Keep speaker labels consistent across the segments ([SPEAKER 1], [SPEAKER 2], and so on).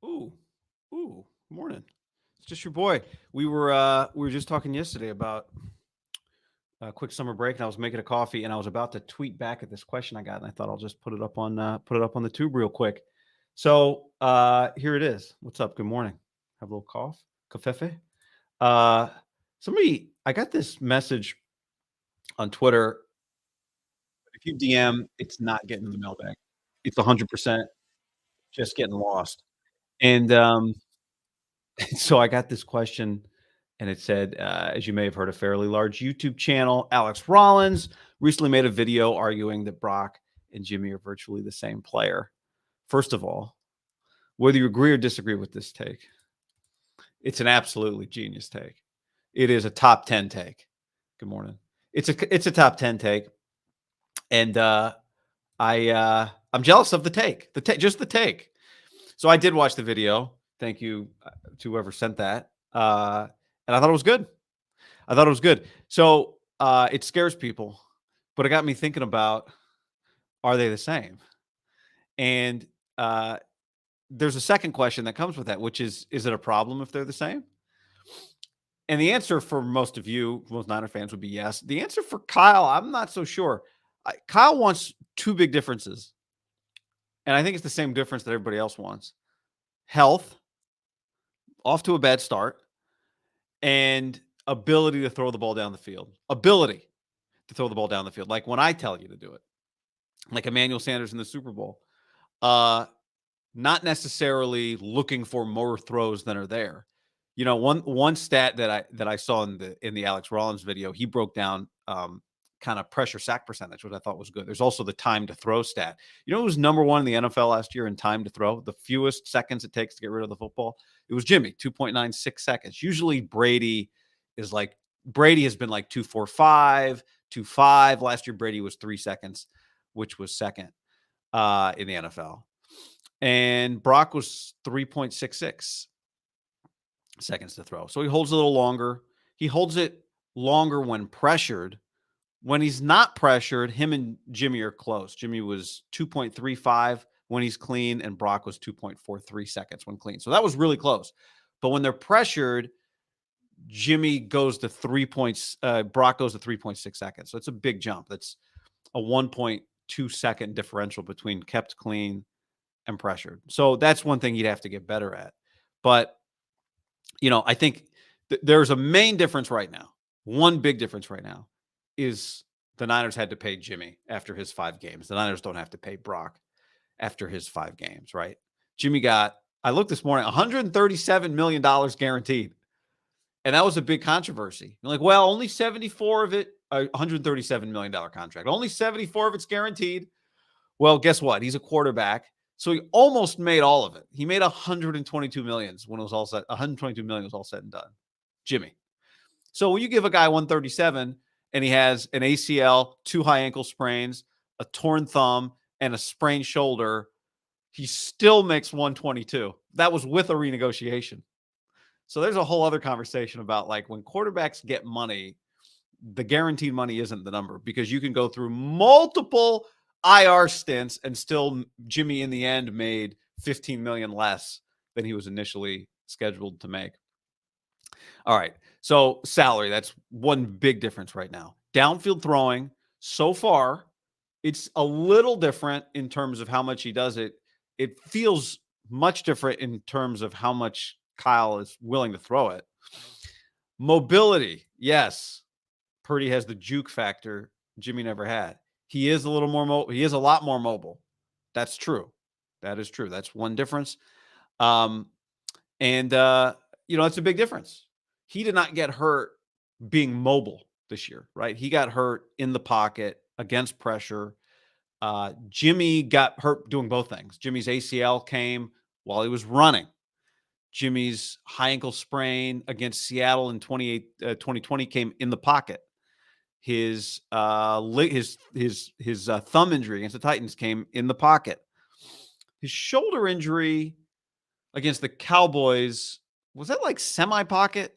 [SPEAKER 1] Ooh, morning. It's just your boy. We were just talking yesterday about a quick summer break, and I was making a coffee, and I was about to tweet back at this question I got, and I thought I'll just put it up on the tube real quick. So here it is. What's up? Good morning. Have a little cough, cafefe. Uh, I got this message on Twitter. If you DM, it's not getting in the mailbag. It's 100% just getting lost. And so I got this question, and it said, as you may have heard, a fairly large YouTube channel, Alex Rollins, recently made a video arguing that Brock and Jimmy are virtually the same player. First of all, whether you agree or disagree with this take, it's an absolutely genius take. It is a top 10 take. Good morning. It's a top 10 take. And I'm jealous of the take. Just the take. So I did watch the video. Thank you to whoever sent that. And I thought it was good. So it scares people, but it got me thinking about, are they the same? And there's a second question that comes with that, which is it a problem if they're the same? And the answer for most of you, most Niner fans, would be yes. The answer for Kyle, I'm not so sure. Kyle wants two big differences. And I think it's the same difference that everybody else wants. Health, off to a bad start, and ability to throw the ball down the field. Ability to throw the ball down the field, like when I tell you to do it, like Emmanuel Sanders in the Super Bowl. Not necessarily looking for more throws than are there. You know, one stat that I saw in the Alex Rollins video, he broke down kind of pressure sack percentage, which I thought was good. There's also the time to throw stat. You know who was number one in the NFL last year in time to throw? The fewest seconds it takes to get rid of the football? It was Jimmy, 2.96 seconds. Usually Brady has been like 2.45, 2.5. Last year, Brady was 3 seconds, which was second in the NFL. And Brock was 3.66 seconds to throw. So he holds a little longer. He holds it longer when pressured. When he's not pressured, him and Jimmy are close. Jimmy was 2.35 when he's clean, and Brock was 2.43 seconds when clean. So that was really close. But when they're pressured, Jimmy goes to 3 points. Brock goes to 3.6 seconds. So it's a big jump. That's a 1.2 second differential between kept clean and pressured. So that's one thing you'd have to get better at. But, you know, I think there's a main difference right now. One big difference right now is the Niners had to pay Jimmy after his 5 games. The Niners don't have to pay Brock after his 5 games, right? Jimmy got, I looked this morning, $137 million guaranteed. And that was a big controversy. You're like, well, only 74 of it, $137 million contract. Only 74 of it's guaranteed. Well, guess what? He's a quarterback. So he almost made all of it. He made 122 million when it was all set. 122 million was all said and done. Jimmy. So when you give a guy 137 and he has an ACL, 2 high ankle sprains, a torn thumb, and a sprained shoulder, he still makes 122. That was with a renegotiation. So there's a whole other conversation about, like, when quarterbacks get money, the guaranteed money isn't the number, because you can go through multiple IR stints and still Jimmy in the end made 15 million less than he was initially scheduled to make. All right. So salary, that's one big difference right now. Downfield throwing, so far, it's a little different in terms of how much he does it. It feels much different in terms of how much Kyle is willing to throw it. Mobility, yes. Purdy has the juke factor Jimmy never had. He is a little more he is a lot more mobile. That's true. That is true. That's one difference. You know, that's a big difference. He did not get hurt being mobile this year, right? He got hurt in the pocket against pressure. Jimmy got hurt doing both things. Jimmy's ACL came while he was running. Jimmy's high ankle sprain against Seattle in 2020 came in the pocket. His thumb injury against the Titans came in the pocket. His shoulder injury against the Cowboys, was that like semi-pocket?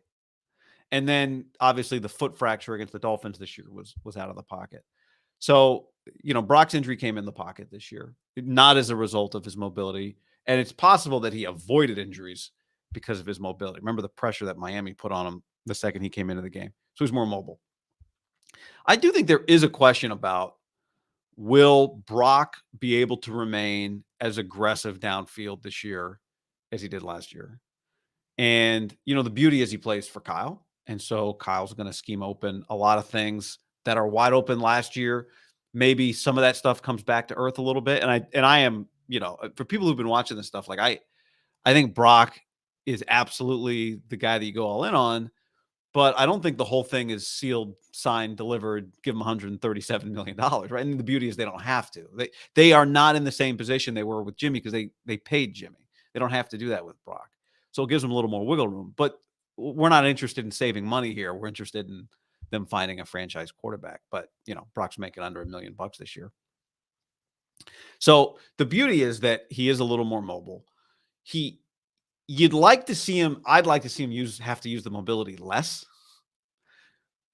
[SPEAKER 1] And then obviously the foot fracture against the Dolphins this year was out of the pocket. So, you know, Brock's injury came in the pocket this year, not as a result of his mobility. And it's possible that he avoided injuries because of his mobility. Remember the pressure that Miami put on him the second he came into the game. So he's more mobile. I do think there is a question about, will Brock be able to remain as aggressive downfield this year as he did last year? And, the beauty is he plays for Kyle. And so Kyle's going to scheme open a lot of things that are wide open last year. Maybe some of that stuff comes back to earth a little bit. And I am, for people who've been watching this stuff, like I think Brock is absolutely the guy that you go all in on, but I don't think the whole thing is sealed, signed, delivered, give them $137 million, right? And the beauty is they don't have to. They are not in the same position they were with Jimmy because they paid Jimmy. They don't have to do that with Brock. So it gives them a little more wiggle room. But we're not interested in saving money here. We're interested in them finding a franchise quarterback. But, Brock's making under $1 million this year. So the beauty is that he is a little more mobile. You'd like to see him. I'd like to see him have to use the mobility less,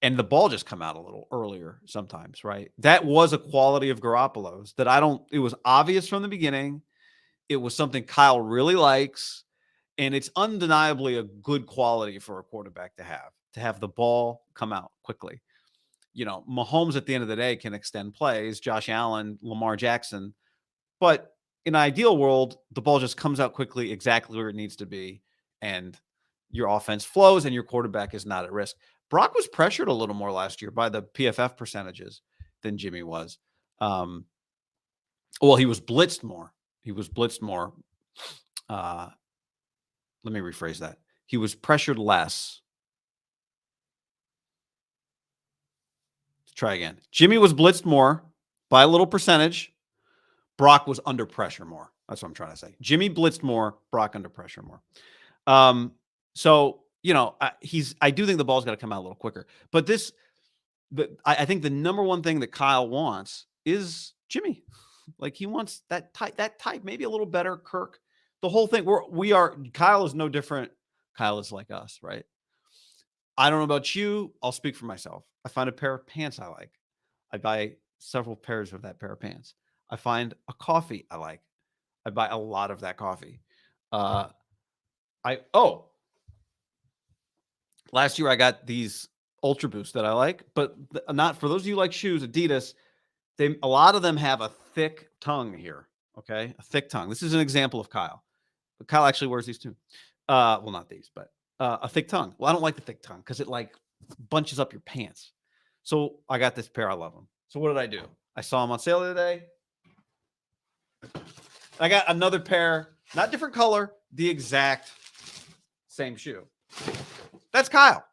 [SPEAKER 1] and the ball just come out a little earlier sometimes, right? That was a quality of Garoppolo's that it was obvious from the beginning. It was something Kyle really likes, and it's undeniably a good quality for a quarterback to have the ball come out quickly. Mahomes at the end of the day can extend plays, Josh Allen, Lamar Jackson, but in an ideal world, the ball just comes out quickly, exactly where it needs to be, and your offense flows and your quarterback is not at risk. Brock was pressured a little more last year by the PFF percentages than Jimmy was. Well, he was blitzed more. Let me rephrase that. He was pressured less. Let's try again. Jimmy was blitzed more by a little percentage. Brock was under pressure more. That's what I'm trying to say. Jimmy blitzed more, Brock under pressure more. So, I do think the ball's got to come out a little quicker. But I think the number one thing that Kyle wants is Jimmy. Like he wants that type, maybe a little better Kirk. The whole thing, Kyle is no different. Kyle is like us, right? I don't know about you. I'll speak for myself. I find a pair of pants I like. I buy several pairs of that pair of pants. I find a coffee I like. I buy a lot of that coffee. Last year I got these Ultra Boosts that I like, but not for those of you who like shoes, Adidas. A lot of them have a thick tongue here. Okay, a thick tongue. This is an example of Kyle. But Kyle actually wears these too. Well, not these, but a thick tongue. Well, I don't like the thick tongue because it like bunches up your pants. So I got this pair. I love them. So what did I do? I saw them on sale the other day. I got another pair, not different color, the exact same shoe. That's Kyle.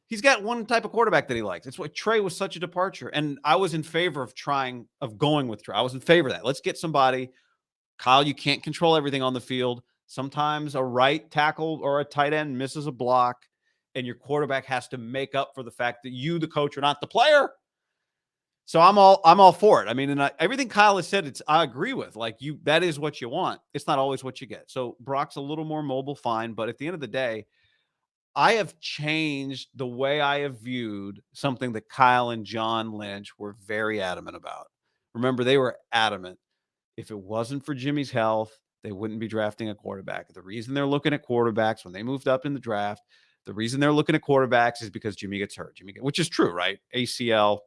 [SPEAKER 1] He's got one type of quarterback that he likes. It's why Trey was such a departure. And I was in favor of going with Trey. I was in favor of that. Let's get somebody. Kyle, you can't control everything on the field. Sometimes a right tackle or a tight end misses a block, and your quarterback has to make up for the fact that you, the coach, are not the player. So I'm all for it. I mean, and everything Kyle has said, I agree with. Like that is what you want. It's not always what you get. So Brock's a little more mobile, fine. But at the end of the day, I have changed the way I have viewed something that Kyle and John Lynch were very adamant about. Remember, they were adamant. If it wasn't for Jimmy's health, they wouldn't be drafting a quarterback. The reason they're looking at quarterbacks when they moved up in the draft, the reason they're looking at quarterbacks is because Jimmy gets hurt. Which is true, right? ACL.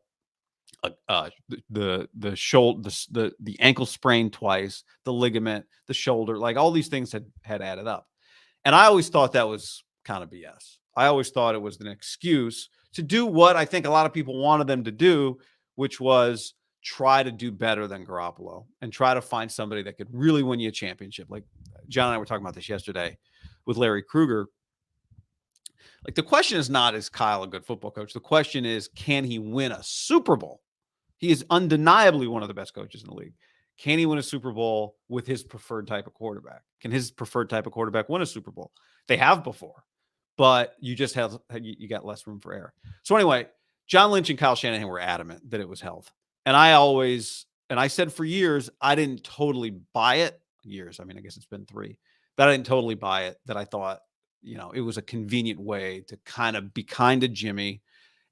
[SPEAKER 1] The shoulder, the ankle sprain twice, the ligament, the shoulder, like all these things had added up. And I always thought that was kind of BS. I always thought it was an excuse to do what I think a lot of people wanted them to do, which was try to do better than Garoppolo and try to find somebody that could really win you a championship. Like John and I were talking about this yesterday with Larry Krueger. Like the question is not, is Kyle a good football coach? The question is, can he win a Super Bowl? He is undeniably one of the best coaches in the league. Can he win a Super Bowl with his preferred type of quarterback? Can his preferred type of quarterback win a Super Bowl? They have before, but you got less room for error. So anyway, John Lynch and Kyle Shanahan were adamant that it was health. And I said for years, I didn't totally buy it. Years. I mean, I guess it's been 3. That I didn't totally buy it. That I thought, it was a convenient way to kind of be kind to Jimmy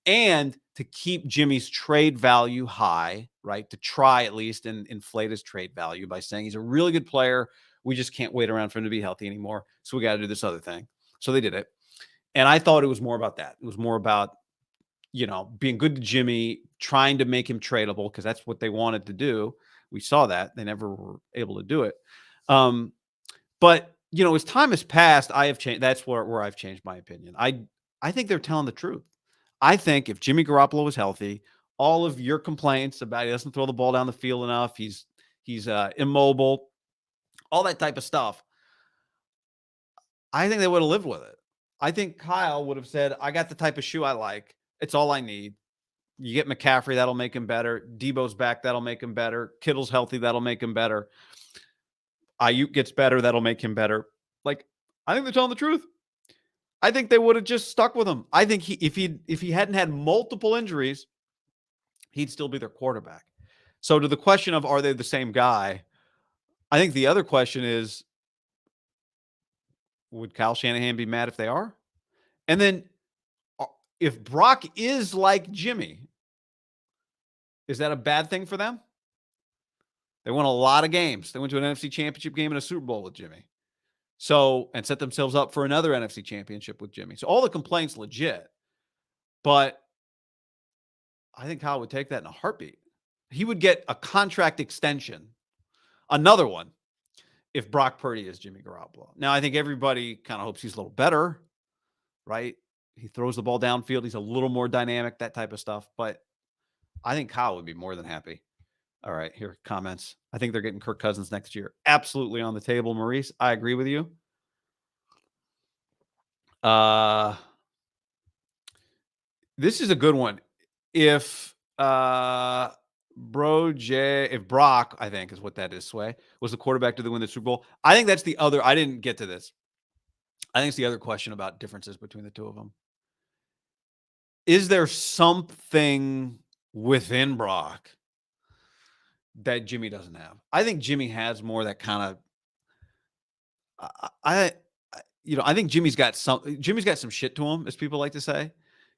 [SPEAKER 1] and to keep Jimmy's trade value high, right? To try at least and inflate his trade value by saying he's a really good player. We just can't wait around for him to be healthy anymore. So we got to do this other thing. So they did it. And I thought it was more about that. It was more about, being good to Jimmy, trying to make him tradable because that's what they wanted to do. We saw that. They never were able to do it. But, as time has passed, I have changed. That's where I've changed my opinion. I think they're telling the truth. I think if Jimmy Garoppolo was healthy, all of your complaints about he doesn't throw the ball down the field enough, he's immobile, all that type of stuff, I think they would have lived with it. I think Kyle would have said, I got the type of shoe I like. It's all I need. You get McCaffrey, that'll make him better. Debo's back, that'll make him better. Kittle's healthy, that'll make him better. Ayuk gets better, that'll make him better. Like, I think they're telling the truth. I think they would have just stuck with him. I think if he hadn't had multiple injuries, he'd still be their quarterback. So to the question of are they the same guy, I think the other question is, would Kyle Shanahan be mad if they are? And then if Brock is like Jimmy, is that a bad thing for them? They won a lot of games. They went to an NFC championship game and a Super Bowl with Jimmy. So, and set themselves up for another NFC championship with Jimmy. So all the complaints legit, but I think Kyle would take that in a heartbeat. He would get a contract extension, another one, if Brock Purdy is Jimmy Garoppolo. Now, I think everybody kind of hopes he's a little better, right? He throws the ball downfield. He's a little more dynamic, that type of stuff. But I think Kyle would be more than happy. All right, here are comments. I think they're getting Kirk Cousins next year. Absolutely on the table, Maurice. I agree with you. This is a good one. If Brock, I think is what that is, Sway, was the quarterback to win the Super Bowl. I think that's the other. I didn't get to this. I think it's the other question about differences between the two of them. Is there something within Brock that Jimmy doesn't have? I think Jimmy has more that kind of. I think Jimmy's got some shit to him, as people like to say.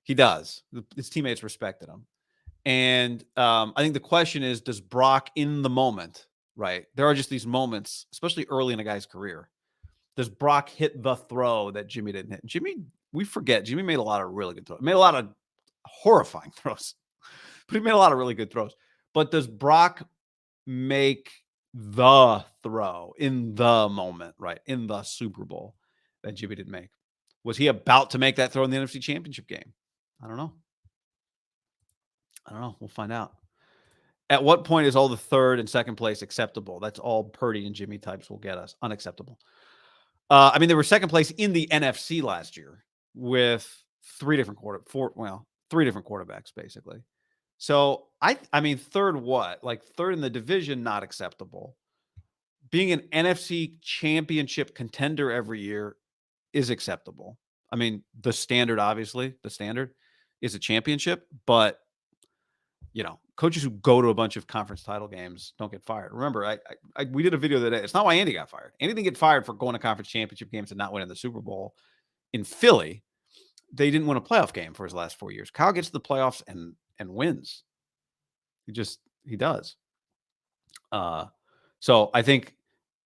[SPEAKER 1] He does. His teammates respected him. And I think the question is, does Brock in the moment, right? There are just these moments, especially early in a guy's career. Does Brock hit the throw that Jimmy didn't hit? Jimmy, we forget, Jimmy made a lot of really good throws. Made a lot of horrifying throws, but he made a lot of really good throws. But does Brock make the throw in the moment, right? In the Super Bowl that Jimmy didn't make? Was he about to make that throw in the NFC Championship game? I don't know. We'll find out. At what point is all the third and second place acceptable? That's all Purdy and Jimmy types will get us. Unacceptable. They were second place in the NFC last year with three different quarterbacks, basically. So, third what? Like third in the division, not acceptable. Being an NFC championship contender every year is acceptable. The standard, obviously, is a championship, but coaches who go to a bunch of conference title games don't get fired. Remember, we did a video today. It's not why Andy got fired. Andy didn't get fired for going to conference championship games and not winning the Super Bowl. In Philly, they didn't win a playoff game for his last 4 years. Kyle gets to the playoffs and wins. He does. So I think,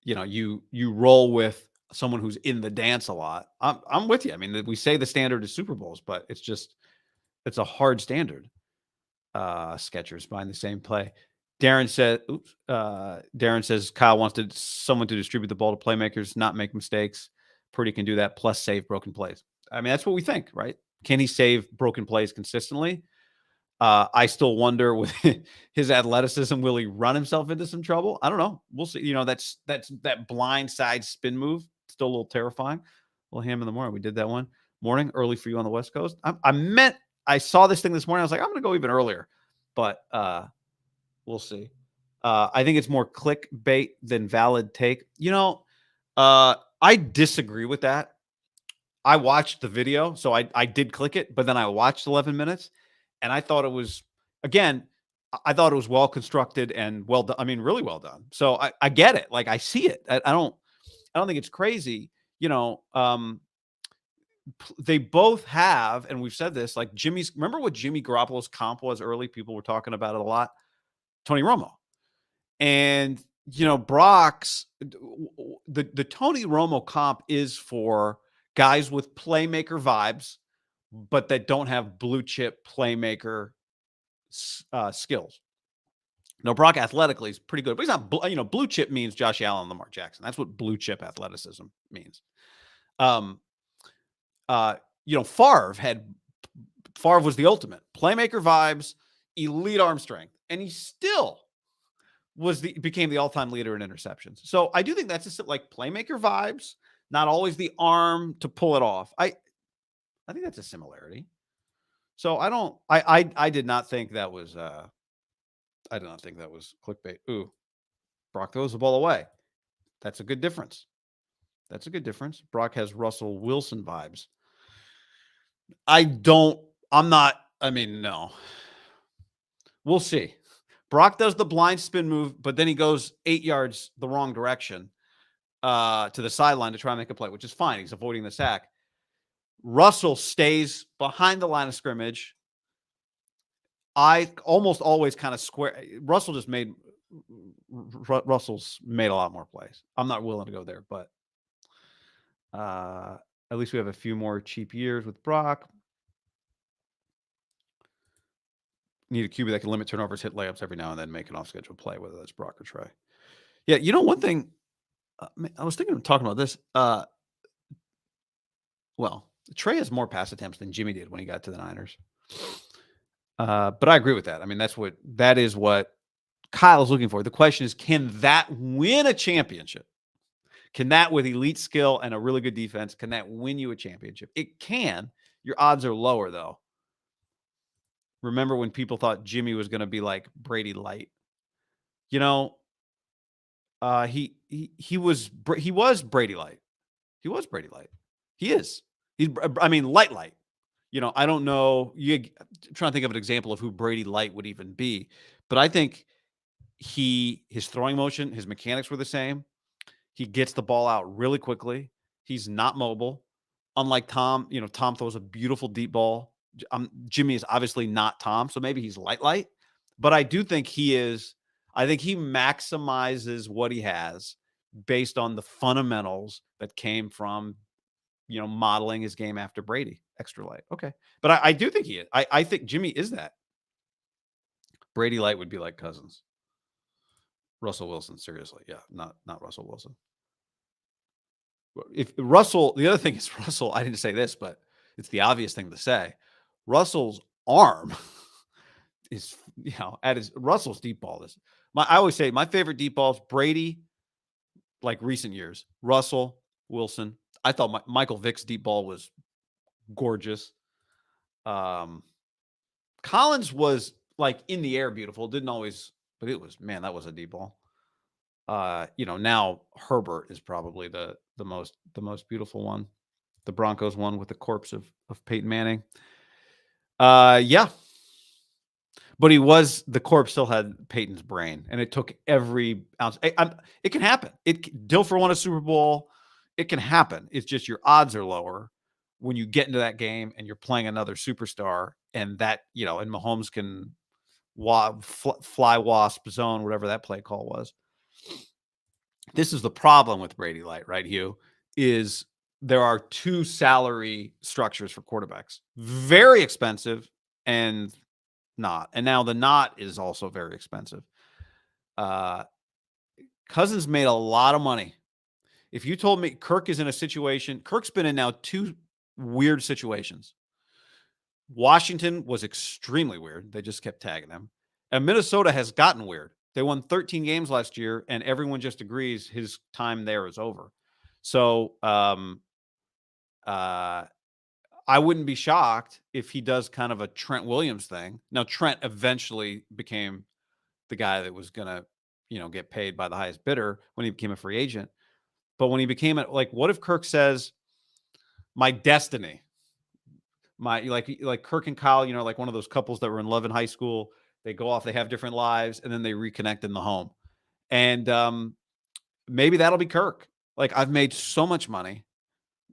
[SPEAKER 1] you roll with someone who's in the dance a lot. I'm with you. We say the standard is Super Bowls, but it's a hard standard. Skechers buying the same play. Darren says Kyle wants someone to distribute the ball to playmakers, not make mistakes. Purdy can do that, plus save broken plays. That's what we think, right? Can he save broken plays consistently? I still wonder with his athleticism, will he run himself into some trouble? I don't know. We'll see. That's that blind side spin move. Still a little terrifying. A little ham in the morning. We did that one morning, early for you on the West Coast. I saw this thing this morning. I was like, I'm going to go even earlier, but we'll see. I think it's more clickbait than valid take. I disagree with that. I watched the video, so I did click it, but then I watched 11 minutes, and I thought it was, again, I thought it was well constructed and well done. Really well done. So I get it. Like, I see it. I don't think it's crazy. The they both have, and we've said this, like remember what Jimmy Garoppolo's comp was early? People were talking about it a lot. Tony Romo. And, Brock's, the Tony Romo comp is for guys with playmaker vibes, but that don't have blue chip playmaker skills. No, Brock athletically is pretty good, but he's not, blue chip means Josh Allen, Lamar Jackson. That's what blue chip athleticism means. Favre was the ultimate playmaker vibes, elite arm strength, and he still became the all-time leader in interceptions. So I do think that's just like playmaker vibes, not always the arm to pull it off. I think that's a similarity. So I did not think that was clickbait. Ooh, Brock throws the ball away. That's a good difference. Brock has Russell Wilson vibes. No. We'll see. Brock does the blind spin move, but then he goes 8 yards the wrong direction to the sideline to try and make a play, which is fine. He's avoiding the sack. Russell stays behind the line of scrimmage. I almost always kind of square. Russell's made a lot more plays. I'm not willing to go there, but at least we have a few more cheap years with Brock. Need a QB that can limit turnovers, hit layups every now and then, make an off-schedule play, whether that's Brock or Trey. Yeah, one thing, I was thinking of talking about this. Trey has more pass attempts than Jimmy did when he got to the Niners. But I agree with that. I mean, that is what Kyle's looking for. The question is, can that win a championship? Can that, with elite skill and a really good defense, can that win you a championship? It can. Your odds are lower, though. Remember when people thought Jimmy was going to be like Brady light? He was Brady light. He was Brady light. He is. Light. I don't know. I'm trying to think of an example of who Brady light would even be, but I think his throwing motion, his mechanics were the same. He gets the ball out really quickly. He's not mobile. Unlike Tom, Tom throws a beautiful deep ball. Jimmy is obviously not Tom, so maybe he's light, but I do think he is. I think he maximizes what he has based on the fundamentals that came from, modeling his game after Brady. Extra light. Okay. But I do think he is. I think Jimmy is that. Brady light would be like Cousins. Russell Wilson, seriously. Yeah, not Russell Wilson. The other thing is Russell, I didn't say this, but it's the obvious thing to say. Russell's arm is, Russell's deep ball is. I always say my favorite deep balls, Brady, like recent years, Russell, Wilson. I thought Michael Vick's deep ball was gorgeous. Collins was like in the air beautiful. Didn't always, but it was, man, that was a deep ball. Now Herbert is probably the most beautiful one. The Broncos one with the corpse of Peyton Manning. Yeah. But the corpse still had Peyton's brain, and it took every ounce. It can happen. Dilfer won a Super Bowl. It can happen. It's just your odds are lower when you get into that game and you're playing another superstar, and that, and Mahomes can fly wasp zone, whatever that play call was. This is the problem with Brady light, right, Hugh, is there are two salary structures for quarterbacks. Very expensive and not. And now the not is also very expensive. Cousins made a lot of money. If you told me Kirk is in a situation, Kirk's been in now two weird situations. Washington was extremely weird. They just kept tagging him. And Minnesota has gotten weird. They won 13 games last year, and everyone just agrees his time there is over. So I wouldn't be shocked if he does kind of a Trent Williams thing. Now, Trent eventually became the guy that was going to, get paid by the highest bidder when he became a free agent. But when he became what if Kirk says, my destiny, like Kirk and Kyle, like one of those couples that were in love in high school, they go off, they have different lives, and then they reconnect in the home. And maybe that'll be Kirk. Like, I've made so much money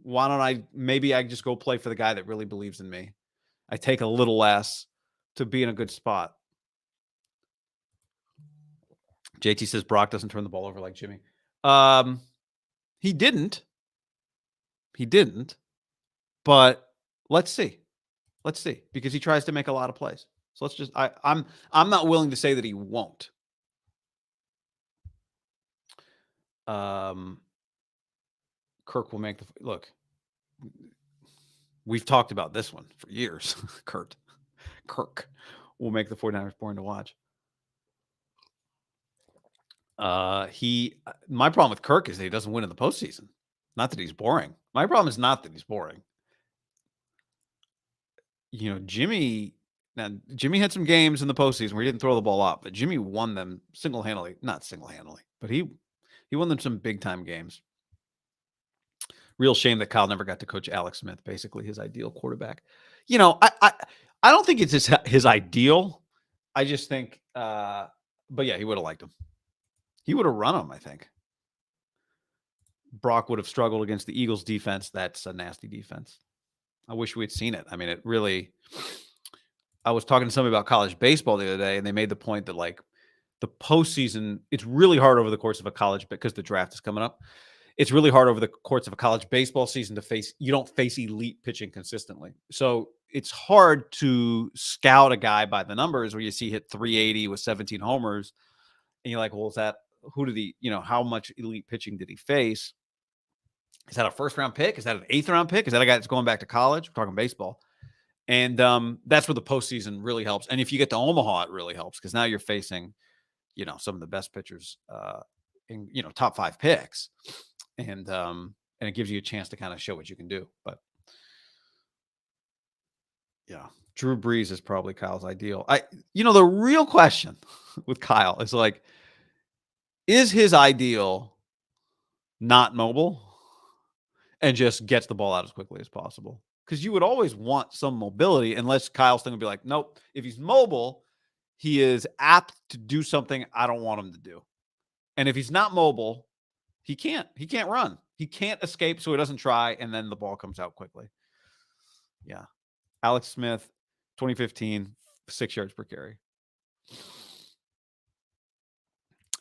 [SPEAKER 1] why don't maybe I just go play for the guy that really believes in me. I take a little less to be in a good spot. JT says Brock doesn't turn the ball over like Jimmy. He didn't. He didn't. But let's see. Let's see, because he tries to make a lot of plays. So let's just I'm not willing to say that he won't. Kirk will make the look. We've talked about this one for years. Kirk will make the 49ers boring to watch. My problem with Kirk is that he doesn't win in the postseason. Not that he's boring. My problem is not that he's boring. You know, Jimmy had some games in the postseason where he didn't throw the ball up, but Jimmy won them single-handedly. Not single-handedly, but he won them some big-time games. Real shame that Kyle never got to coach Alex Smith, basically his ideal quarterback. You know, I don't think it's his ideal. I just think, but yeah, he would have liked him. He would have run him, I think. Brock would have struggled against the Eagles defense. That's a nasty defense. I wish we had seen it. I mean, it really, I was talking to somebody about college baseball the other day, and they made the point that like the postseason, it's really hard over the course of a college, because the draft is coming up. It's really hard over the course of a college baseball season you don't face elite pitching consistently. So it's hard to scout a guy by the numbers where you see hit 380 with 17 homers. And you're like, well, how much elite pitching did he face? Is that a first-round pick? Is that an eighth-round pick? Is that a guy that's going back to college? We're talking baseball. And that's where the postseason really helps. And if you get to Omaha, it really helps, because now you're facing, some of the best pitchers in, top 5 picks. And it gives you a chance to kind of show what you can do. But yeah, Drew Brees is probably Kyle's ideal. The real question with Kyle is like, is his ideal not mobile and just gets the ball out as quickly as possible? Because you would always want some mobility, unless Kyle's thing would be like, nope, if he's mobile, he is apt to do something I don't want him to do. And if he's not mobile, he can't run. He can't escape, so he doesn't try, and then the ball comes out quickly. Yeah. Alex Smith, 2015, 6 yards per carry.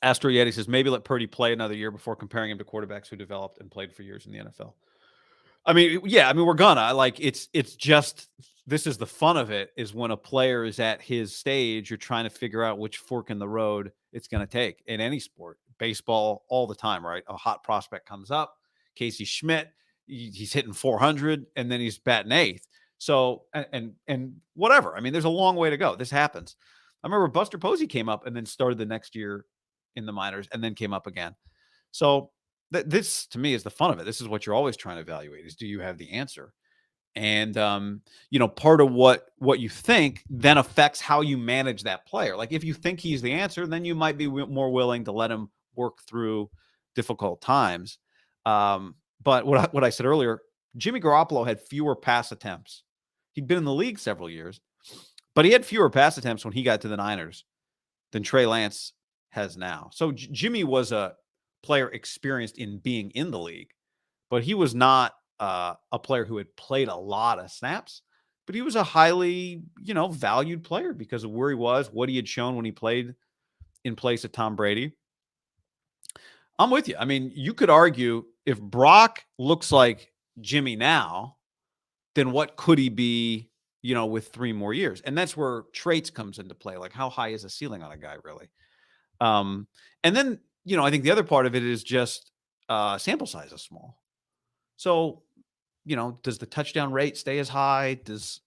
[SPEAKER 1] Astro Yeti says, maybe let Purdy play another year before comparing him to quarterbacks who developed and played for years in the NFL. I mean, yeah, we're gonna, like, it's just, this is the fun of it, is when a player is at his stage, you're trying to figure out which fork in the road it's going to take in any sport. Baseball, all the time, right? A hot prospect comes up, Casey Schmidt, he's hitting 400, and then he's batting 8th. So, and whatever. I mean, there's a long way to go. This happens. I remember Buster Posey came up and then started the next year in the minors and then came up again. So this, to me, is the fun of it. This is what you're always trying to evaluate, is, do you have the answer? And, part of what you think then affects how you manage that player. Like, if you think he's the answer, then you might be more willing to let him work through difficult times. But what I said earlier, Jimmy Garoppolo had fewer pass attempts. He'd been in the league several years, but he had fewer pass attempts when he got to the Niners than Trey Lance has now. So Jimmy was a player experienced in being in the league, but he was not a player who had played a lot of snaps, but he was a highly, valued player because of where he was, what he had shown when he played in place of Tom Brady. I'm with you. I mean, you could argue, if Brock looks like Jimmy now, then what could he be, with 3 more years? And that's where traits comes into play. Like, how high is the ceiling on a guy, really? And then, I think the other part of it is just sample size is small. So, does the touchdown rate stay as high? Does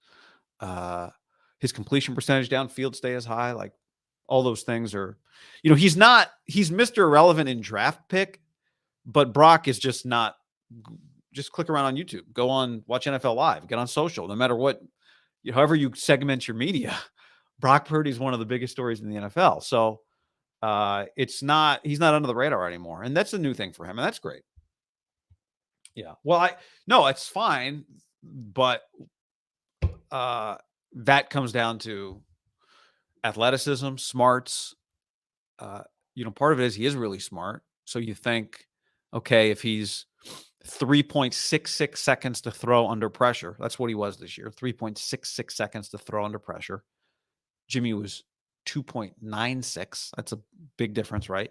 [SPEAKER 1] his completion percentage downfield stay as high? Like, all those things are, he's Mr. Irrelevant in draft pick, but Brock is just not. Just click around on YouTube, watch NFL Live, get on social, no matter what, however you segment your media. Brock Purdy is one of the biggest stories in the NFL. So he's not under the radar anymore. And that's a new thing for him. And that's great. Yeah. Well, it's fine. But that comes down to athleticism, smarts. Part of it is he is really smart. So you think, okay, if he's 3.66 seconds to throw under pressure. That's what he was this year. 3.66 seconds to throw under pressure. Jimmy was 2.96. That's a big difference, right?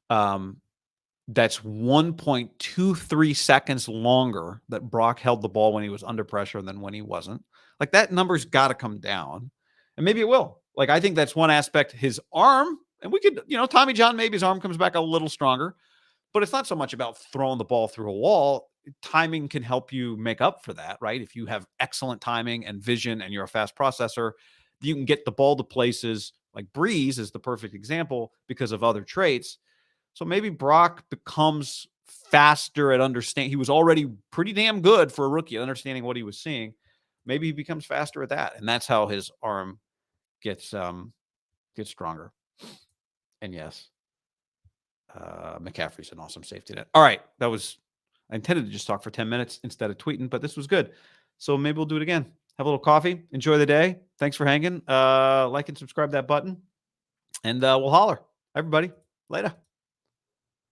[SPEAKER 1] That's 1.23 seconds longer that Brock held the ball when he was under pressure than when he wasn't. Like, that number's got to come down, and maybe it will. Like, I think that's one aspect. His arm, and we could, Tommy John, maybe his arm comes back a little stronger, but it's not so much about throwing the ball through a wall. Timing can help you make up for that, right? If you have excellent timing and vision and you're a fast processor, you can get the ball to places like Breeze is the perfect example because of other traits. So maybe Brock becomes faster at understanding. He was already pretty damn good for a rookie at understanding what he was seeing. Maybe he becomes faster at that, and that's how his arm gets stronger. And yes, McCaffrey's an awesome safety net. All right, I intended to just talk for 10 minutes instead of tweeting, but this was good. So maybe we'll do it again. Have a little coffee. Enjoy the day. Thanks for hanging. Like and subscribe that button, and we'll holler. Everybody, later.